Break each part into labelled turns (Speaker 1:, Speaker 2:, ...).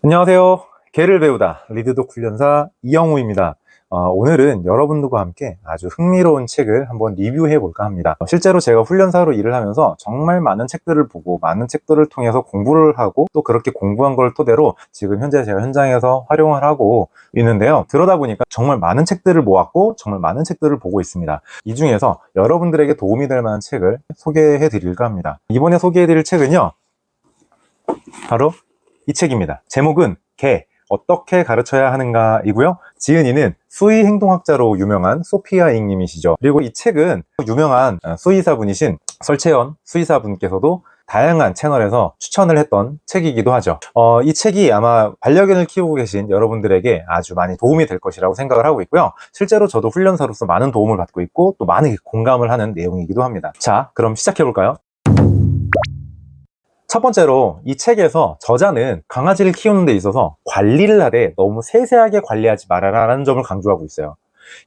Speaker 1: 안녕하세요. 개를 배우다 리드독 훈련사 이영우입니다. 오늘은 여러분들과 함께 아주 흥미로운 책을 한번 리뷰해 볼까 합니다. 실제로 제가 훈련사로 일을 하면서 정말 많은 책들을 보고 많은 책들을 통해서 공부를 하고 또 그렇게 공부한 걸 토대로 지금 현재 제가 현장에서 활용을 하고 있는데요. 그러다 보니까 정말 많은 책들을 모았고 정말 많은 책들을 보고 있습니다. 이 중에서 여러분들에게 도움이 될 만한 책을 소개해 드릴까 합니다. 이번에 소개해 드릴 책은요, 바로 이 책입니다. 제목은 개, 어떻게 가르쳐야 하는가 이고요. 지은이는 수의 행동학자로 유명한 소피아 잉 님이시죠. 그리고 이 책은 유명한 수의사분이신 설채연 수의사분께서도 다양한 채널에서 추천을 했던 책이기도 하죠. 이 책이 아마 반려견을 키우고 계신 여러분들에게 아주 많이 도움이 될 것이라고 생각을 하고 있고요. 실제로 저도 훈련사로서 많은 도움을 받고 있고 또 많은 공감을 하는 내용이기도 합니다. 자, 그럼 시작해 볼까요? 첫 번째로 이 책에서 저자는 강아지를 키우는 데 있어서 관리를 하되 너무 세세하게 관리하지 말아라 라는 점을 강조하고 있어요.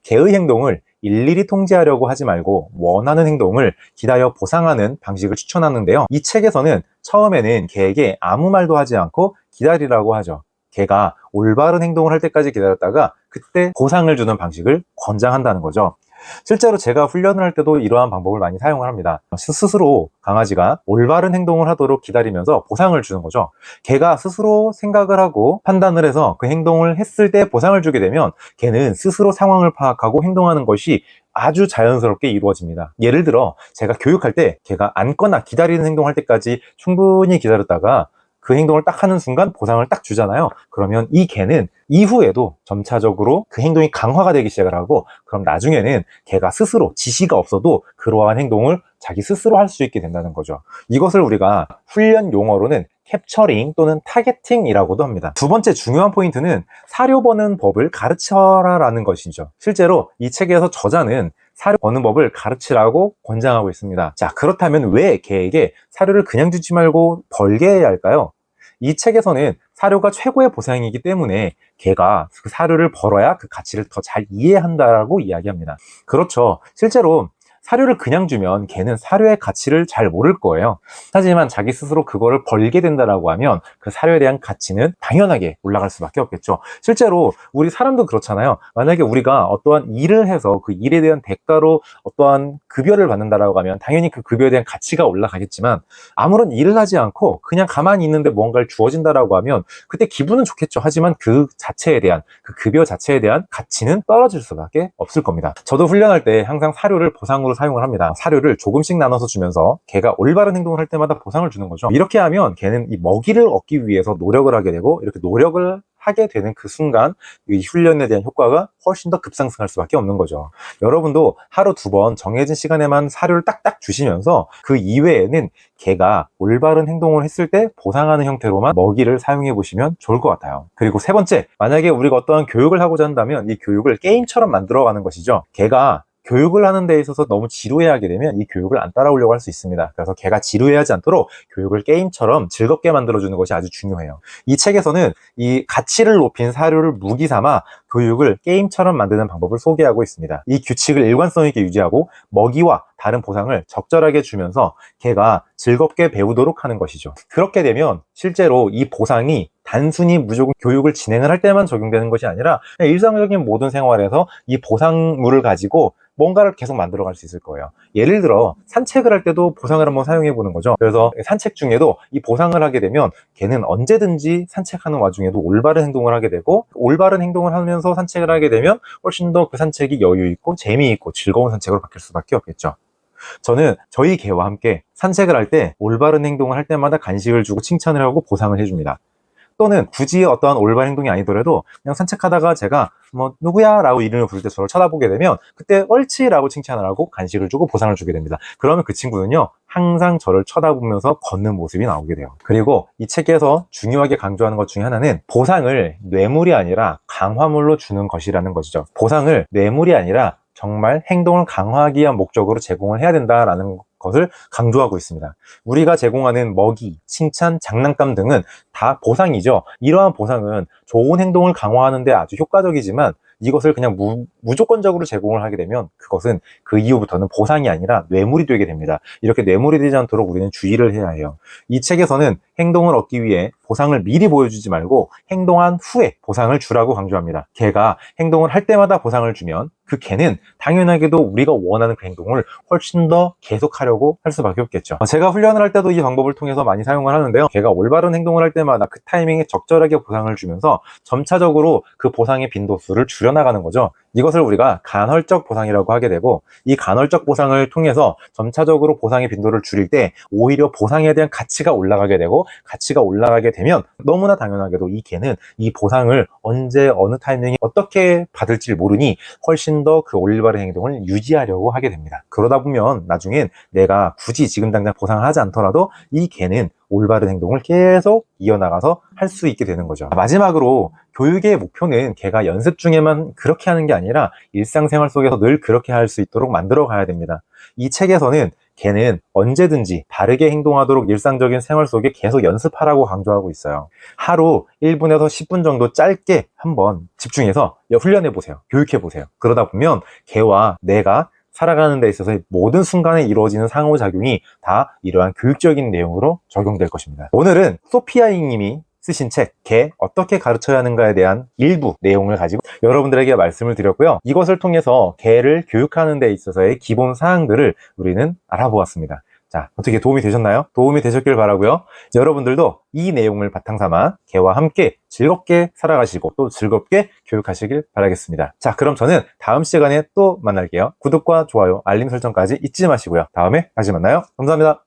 Speaker 1: 개의 행동을 일일이 통제하려고 하지 말고 원하는 행동을 기다려 보상하는 방식을 추천하는데요. 이 책에서는 처음에는 개에게 아무 말도 하지 않고 기다리라고 하죠. 개가 올바른 행동을 할 때까지 기다렸다가 그때 보상을 주는 방식을 권장한다는 거죠. 실제로 제가 훈련을 할 때도 이러한 방법을 많이 사용을 합니다. 스스로 강아지가 올바른 행동을 하도록 기다리면서 보상을 주는 거죠. 걔가 스스로 생각을 하고 판단을 해서 그 행동을 했을 때 보상을 주게 되면 걔는 스스로 상황을 파악하고 행동하는 것이 아주 자연스럽게 이루어집니다. 예를 들어 제가 교육할 때 걔가 앉거나 기다리는 행동할 때까지 충분히 기다렸다가 그 행동을 딱 하는 순간 보상을 딱 주잖아요. 그러면 이 개는 이후에도 점차적으로 그 행동이 강화가 되기 시작을 하고, 그럼 나중에는 개가 스스로 지시가 없어도 그러한 행동을 자기 스스로 할 수 있게 된다는 거죠. 이것을 우리가 훈련 용어로는 캡처링 또는 타겟팅이라고도 합니다. 두 번째 중요한 포인트는 사료 버는 법을 가르쳐라 라는 것이죠. 실제로 이 책에서 저자는 사료 버는 법을 가르치라고 권장하고 있습니다. 자, 그렇다면 왜 개에게 사료를 그냥 주지 말고 벌게 해야 할까요? 이 책에서는 사료가 최고의 보상이기 때문에 개가 그 사료를 벌어야 그 가치를 더 잘 이해한다라고 이야기합니다. 그렇죠. 실제로 사료를 그냥 주면 개는 사료의 가치를 잘 모를 거예요. 하지만 자기 스스로 그거를 벌게 된다라고 하면 그 사료에 대한 가치는 당연하게 올라갈 수밖에 없겠죠. 실제로 우리 사람도 그렇잖아요. 만약에 우리가 어떠한 일을 해서 그 일에 대한 대가로 어떠한 급여를 받는다라고 하면 당연히 그 급여에 대한 가치가 올라가겠지만, 아무런 일을 하지 않고 그냥 가만히 있는데 뭔가를 주어진다라고 하면 그때 기분은 좋겠죠. 하지만 그 자체에 대한, 그 급여 자체에 대한 가치는 떨어질 수밖에 없을 겁니다. 저도 훈련할 때 항상 사료를 보상으로 사용을 합니다. 사료를 조금씩 나눠서 주면서 개가 올바른 행동을 할 때마다 보상을 주는 거죠. 이렇게 하면 개는 이 먹이를 얻기 위해서 노력을 하게 되고, 이렇게 노력을 하게 되는 그 순간 이 훈련에 대한 효과가 훨씬 더 급상승할 수밖에 없는 거죠. 여러분도 하루 2번 정해진 시간에만 사료를 딱딱 주시면서 그 이외에는 개가 올바른 행동을 했을 때 보상하는 형태로만 먹이를 사용해 보시면 좋을 것 같아요. 그리고 세 번째, 만약에 우리가 어떠한 교육을 하고자 한다면 이 교육을 게임처럼 만들어가는 것이죠. 개가 교육을 하는 데 있어서 너무 지루해하게 되면 이 교육을 안 따라오려고 할 수 있습니다. 그래서 걔가 지루해하지 않도록 교육을 게임처럼 즐겁게 만들어주는 것이 아주 중요해요. 이 책에서는 이 가치를 높인 사료를 무기 삼아 교육을 게임처럼 만드는 방법을 소개하고 있습니다. 이 규칙을 일관성 있게 유지하고 먹이와 다른 보상을 적절하게 주면서 걔가 즐겁게 배우도록 하는 것이죠. 그렇게 되면 실제로 이 보상이 단순히 무조건 교육을 진행을 할 때만 적용되는 것이 아니라 그냥 일상적인 모든 생활에서 이 보상물을 가지고 뭔가를 계속 만들어 갈 수 있을 거예요. 예를 들어 산책을 할 때도 보상을 한번 사용해 보는 거죠. 그래서 산책 중에도 이 보상을 하게 되면 걔는 언제든지 산책하는 와중에도 올바른 행동을 하게 되고, 올바른 행동을 하면서 산책을 하게 되면 훨씬 더 그 산책이 여유 있고 재미있고 즐거운 산책으로 바뀔 수밖에 없겠죠. 저는 저희 개와 함께 산책을 할 때 올바른 행동을 할 때마다 간식을 주고 칭찬을 하고 보상을 해줍니다. 또는 굳이 어떠한 올바른 행동이 아니더라도 그냥 산책하다가 제가 뭐 누구야 라고 이름을 부를 때 저를 쳐다보게 되면 그때 옳지 라고 칭찬을 하고 간식을 주고 보상을 주게 됩니다. 그러면 그 친구는요 항상 저를 쳐다보면서 걷는 모습이 나오게 돼요. 그리고 이 책에서 중요하게 강조하는 것 중에 하나는 보상을 뇌물이 아니라 강화물로 주는 것이라는 것이죠. 보상을 뇌물이 아니라 정말 행동을 강화하기 위한 목적으로 제공을 해야 된다라는 것을 강조하고 있습니다. 우리가 제공하는 먹이, 칭찬, 장난감 등은 다 보상이죠. 이러한 보상은 좋은 행동을 강화하는 데 아주 효과적이지만 이것을 그냥 무조건적으로 제공을 하게 되면 그것은 그 이후부터는 보상이 아니라 뇌물이 되게 됩니다. 이렇게 뇌물이 되지 않도록 우리는 주의를 해야 해요. 이 책에서는 행동을 얻기 위해 보상을 미리 보여주지 말고 행동한 후에 보상을 주라고 강조합니다. 개가 행동을 할 때마다 보상을 주면 그 개는 당연하게도 우리가 원하는 그 행동을 훨씬 더 계속하려고 할 수밖에 없겠죠. 제가 훈련을 할 때도 이 방법을 통해서 많이 사용을 하는데요. 개가 올바른 행동을 할 때마다 그 타이밍에 적절하게 보상을 주면서 점차적으로 그 보상의 빈도수를 줄여나가는 거죠. 이것을 우리가 간헐적 보상이라고 하게 되고, 이 간헐적 보상을 통해서 점차적으로 보상의 빈도를 줄일 때 오히려 보상에 대한 가치가 올라가게 되고, 가치가 올라가게 되면 너무나 당연하게도 이 개는 이 보상을 언제 어느 타이밍에 어떻게 받을지 모르니 훨씬 더 그 올바른 행동을 유지하려고 하게 됩니다. 그러다 보면 나중엔 내가 굳이 지금 당장 보상을 하지 않더라도 이 개는 올바른 행동을 계속 이어나가서 할 수 있게 되는 거죠. 마지막으로 교육의 목표는 개가 연습 중에만 그렇게 하는 게 아니라 일상생활 속에서 늘 그렇게 할 수 있도록 만들어 가야 됩니다. 이 책에서는 개는 언제든지 바르게 행동하도록 일상적인 생활 속에 계속 연습하라고 강조하고 있어요. 하루 1분에서 10분 정도 짧게 한번 집중해서 훈련해 보세요. 교육해 보세요. 그러다 보면 개와 내가 살아가는 데 있어서 모든 순간에 이루어지는 상호작용이 다 이러한 교육적인 내용으로 적용될 것입니다. 오늘은 소피아잉 님이 쓰신 책, 개 어떻게 가르쳐야 하는가에 대한 일부 내용을 가지고 여러분들에게 말씀을 드렸고요. 이것을 통해서 개를 교육하는 데 있어서의 기본 사항들을 우리는 알아보았습니다. 자, 어떻게 도움이 되셨나요? 도움이 되셨길 바라고요. 여러분들도 이 내용을 바탕삼아 개와 함께 즐겁게 살아가시고 또 즐겁게 교육하시길 바라겠습니다. 자, 그럼 저는 다음 시간에 또 만날게요. 구독과 좋아요, 알림 설정까지 잊지 마시고요. 다음에 다시 만나요. 감사합니다.